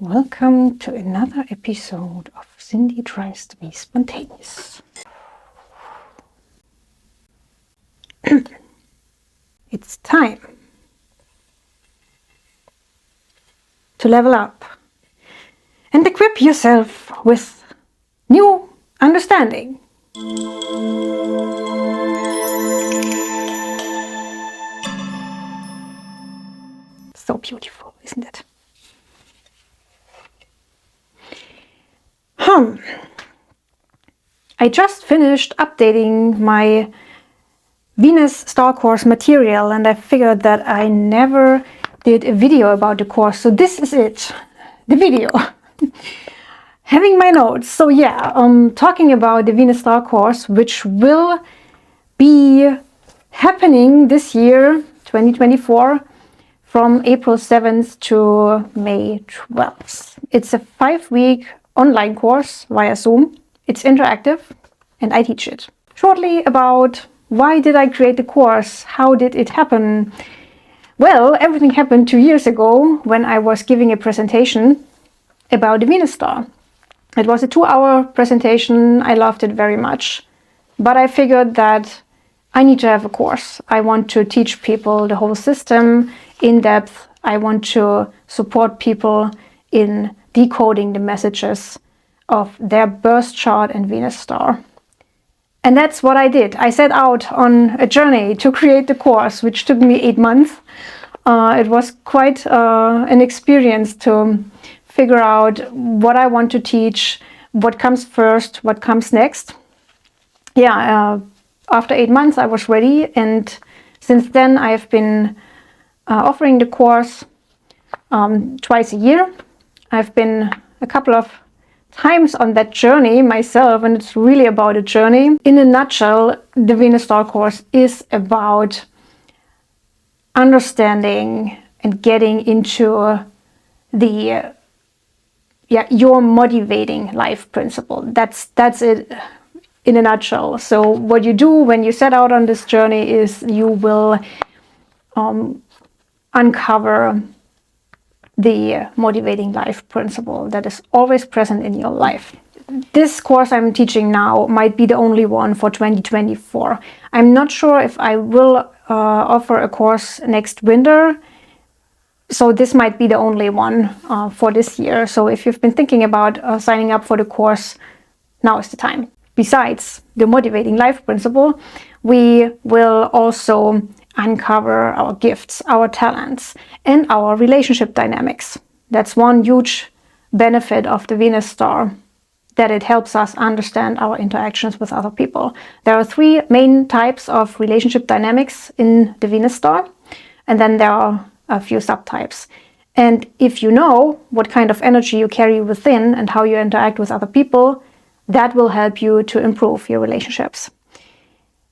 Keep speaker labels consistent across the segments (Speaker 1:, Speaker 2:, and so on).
Speaker 1: Welcome to another episode of Sindy Tries to Be Spontaneous. It's time to level up and equip yourself with new understanding. So beautiful, isn't it? I just finished updating my Venus Star Course material, and I figured that I never did a video about the course, so this is it, the video. Having my notes. So yeah, talking about the Venus Star Course, which will be happening this year, 2024, from April 7th to May 12th. It's a 5-week online course via Zoom. It's interactive and I teach it. Shortly about why did I create the course? How did it happen? Well, everything happened 2 years ago when I was giving a presentation about the Venus star. It was a 2-hour presentation. I loved it very much. But I figured that I need to have a course. I want to teach people the whole system in depth. I want to support people in decoding the messages of their birth chart and Venus star. And that's what I did. I set out on a journey to create the course, which took me 8 months. It was quite an experience to figure out what I want to teach, what comes first, what comes next. Yeah, after 8 months I was ready, and since then I've been offering the course twice a year. I've been a couple of times on that journey myself, and it's really about a journey. In a nutshell, the Venus Star Course is about understanding and getting into the your motivating life principle. That's it in a nutshell. So what you do when you set out on this journey is you will uncover the motivating life principle that is always present in your life. This course I'm teaching now might be the only one for 2024. I'm not sure if I will offer a course next winter, so this might be the only one for this year. So if you've been thinking about signing up for the course, now is the time. Besides the motivating life principle, we will also uncover our gifts, our talents, and our relationship dynamics. That's one huge benefit of the Venus star, that it helps us understand our interactions with other people. There are 3 main types of relationship dynamics in the Venus star, and then there are a few subtypes. And if you know what kind of energy you carry within and how you interact with other people, that will help you to improve your relationships.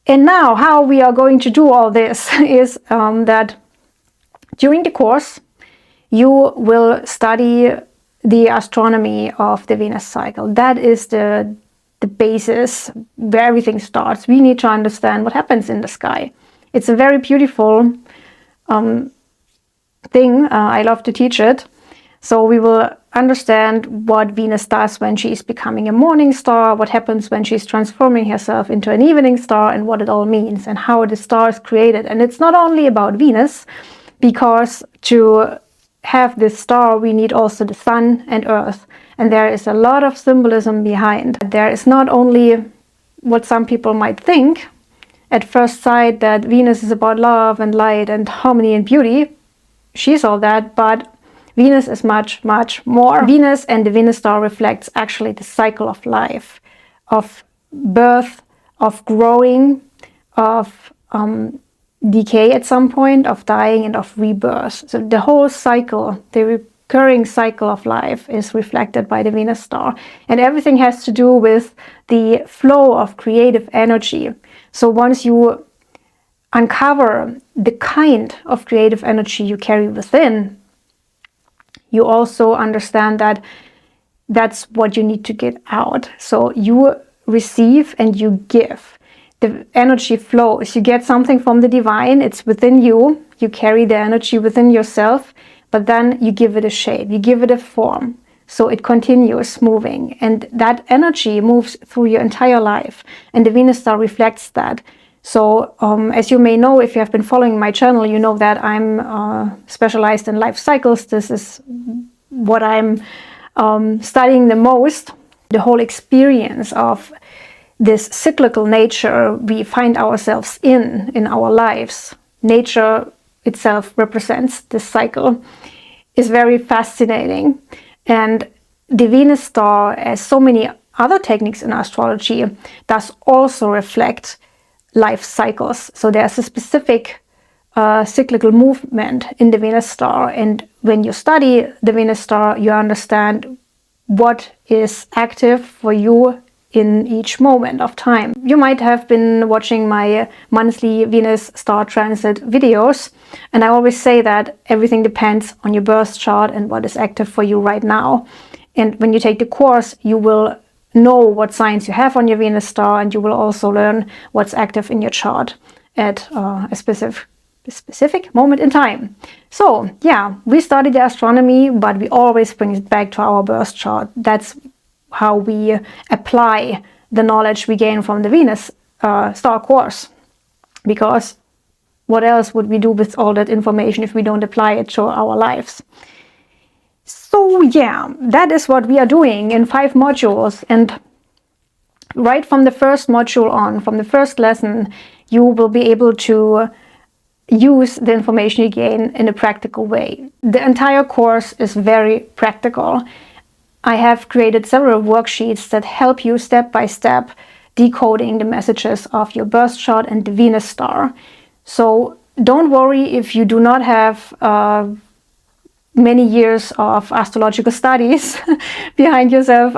Speaker 1: And now how we are going to do all this is that during the course you will study the astronomy of the Venus cycle. That is the basis where everything starts. We need to understand what happens in the sky. It's a very beautiful thing. I love to teach it. So we will understand what Venus does when she is becoming a morning star, what happens when she's transforming herself into an evening star, and what it all means and how the star is created. And it's not only about Venus, because to have this star we need also the sun and earth. And there is a lot of symbolism behind. There is not only what some people might think at first sight, that Venus is about love and light and harmony and beauty. She's all that, but Venus is much, much more. Venus and the Venus star reflects actually the cycle of life, of birth, of growing, of decay at some point, of dying, and of rebirth. So the whole cycle, the recurring cycle of life, is reflected by the Venus star. And everything has to do with the flow of creative energy. So once you uncover the kind of creative energy you carry within, you also understand that that's what you need to get out. So you receive and you give. The energy flows. You get something from the divine. It's within you. You carry the energy within yourself. but then you give it a shape, you give it a form, so it continues moving, and that energy moves through your entire life, and the Venus star reflects that. So as you may know, if you have been following my channel, you know that I'm specialized in life cycles. This is what I'm studying the most, the whole experience of this cyclical nature we find ourselves in our lives. Nature itself represents this cycle, is very fascinating. And the Venus star, as so many other techniques in astrology, does also reflect life cycles. So there's a specific cyclical movement in the Venus star, and when you study the Venus star, you understand what is active for you in each moment of time. You might have been watching my monthly Venus star transit videos, and I always say that everything depends on your birth chart and what is active for you right now. And when you take the course, you will know what signs you have on your Venus star, and you will also learn what's active in your chart at a specific moment in time. So yeah, we study the astronomy, but we always bring it back to our birth chart. That's how we apply the knowledge we gain from the Venus star course, because what else would we do with all that information if we don't apply it to our lives? So yeah, that is what we are doing in 5 modules, and right from the first module on, from the first lesson, you will be able to use the information you gain in a practical way. The entire course is very practical. I have created several worksheets that help you step by step decoding the messages of your birth chart and the Venus star. So don't worry if you do not have many years of astrological studies behind yourself.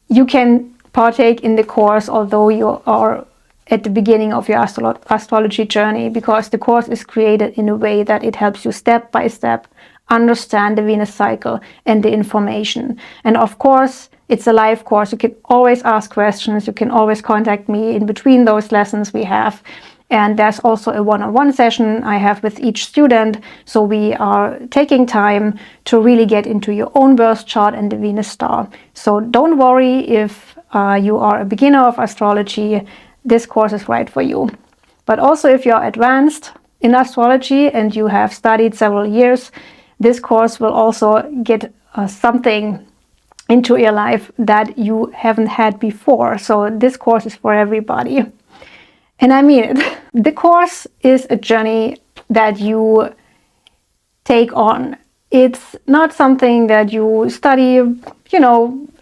Speaker 1: You can partake in the course although you are at the beginning of your astrology journey, because the course is created in a way that it helps you step by step understand the Venus cycle and the information. And of course, it's a live course. You can always ask questions. You can always contact me in between those lessons we have. And there's also a one-on-one session I have with each student. So we are taking time to really get into your own birth chart and the Venus star. So don't worry if you are a beginner of astrology. This course is right for you. But also if you're advanced in astrology and you have studied several years, this course will also get something into your life that you haven't had before. So this course is for everybody. And I mean it. The course is a journey that you take on. It's not something that you study,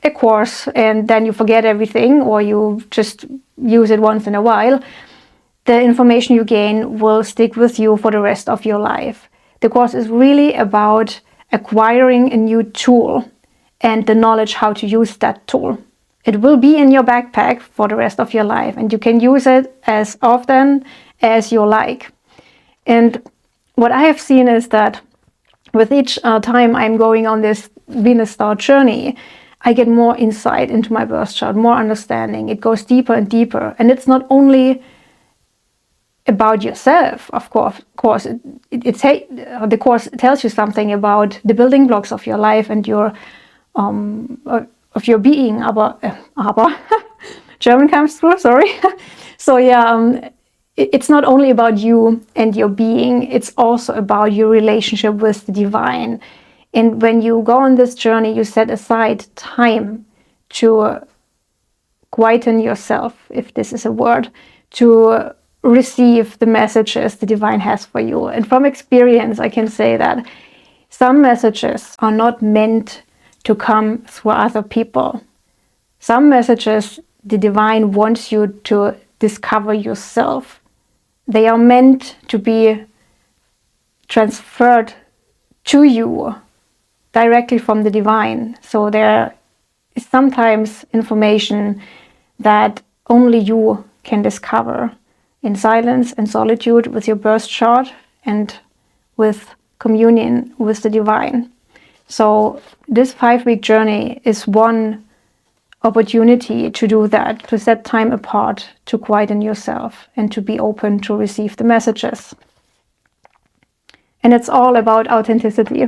Speaker 1: a course and then you forget everything, or you just use it once in a while. The information you gain will stick with you for the rest of your life. The course is really about acquiring a new tool and the knowledge how to use that tool. It will be in your backpack for the rest of your life, and you can use it as often as you like. And what I have seen is that with each time I'm going on this Venus star journey, I get more insight into my birth chart, more understanding. It goes deeper and deeper. And it's not only about yourself, of course. The course tells you something about the building blocks of your life and your of your being. Aber German comes through, sorry. So yeah, it's not only about you and your being, it's also about your relationship with the divine. And when you go on this journey, you set aside time to quieten yourself, if this is a word, to receive the messages the divine has for you. And from experience, I can say that some messages are not meant to come through other people. Some messages the divine wants you to discover yourself. They are meant to be transferred to you directly from the divine. So there is sometimes information that only you can discover in silence and solitude with your birth chart and with communion with the divine. So this 5-week journey is one opportunity to do that, to set time apart, to quieten yourself and to be open to receive the messages. And it's all about authenticity.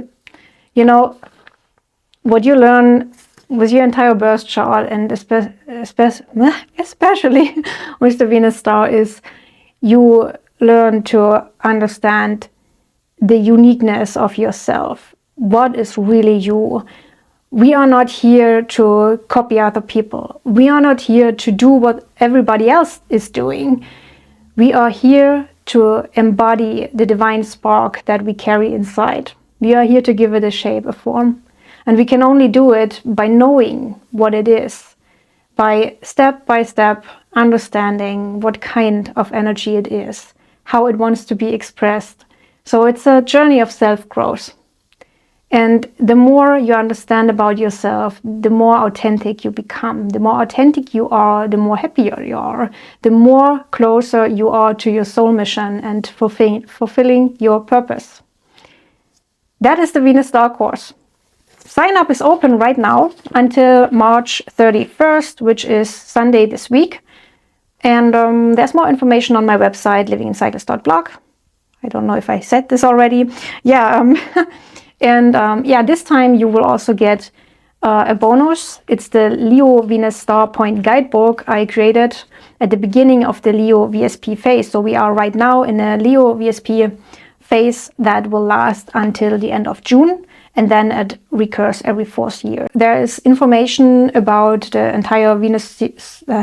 Speaker 1: You know, what you learn with your entire birth chart, and especially with the Venus star, is you learn to understand the uniqueness of yourself. What is really you? We are not here to copy other people. We are not here to do what everybody else is doing. We are here to embody the divine spark that we carry inside. We are here to give it a shape, a form. And we can only do it by knowing what it is, by step understanding what kind of energy it is, how it wants to be expressed. So it's a journey of self-growth. And the more you understand about yourself, the more authentic you become. The more authentic you are, the more happier you are, the more closer you are to your soul mission and fulfilling your purpose. That is the Venus Star Course. Sign up is open right now until March 31st, which is Sunday this week. And there's more information on my website, livingincycles.blog. I don't know if I said this already. Yeah. This time you will also get a bonus. It's the Leo Venus Starpoint guidebook I created at the beginning of the Leo VSP phase. So we are right now in a Leo VSP phase that will last until the end of June, and then it recurs every 4th year. There is information about the entire Venus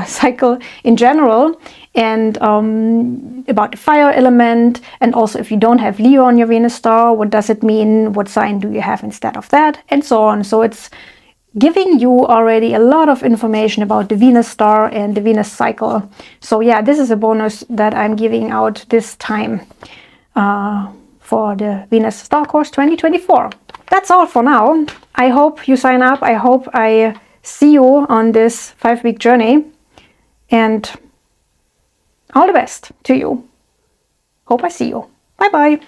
Speaker 1: cycle in general, and about the fire element, and also if you don't have Leo on your Venus star, what does it mean? What sign do you have instead of that? And so on. So it's giving you already a lot of information about the Venus star and the Venus cycle. So yeah, this is a bonus that I'm giving out this time for the Venus Star Course 2024. That's all for now. I hope you sign up. I hope I see you on this 5-week journey. And all the best to you. Hope I see you. Bye bye.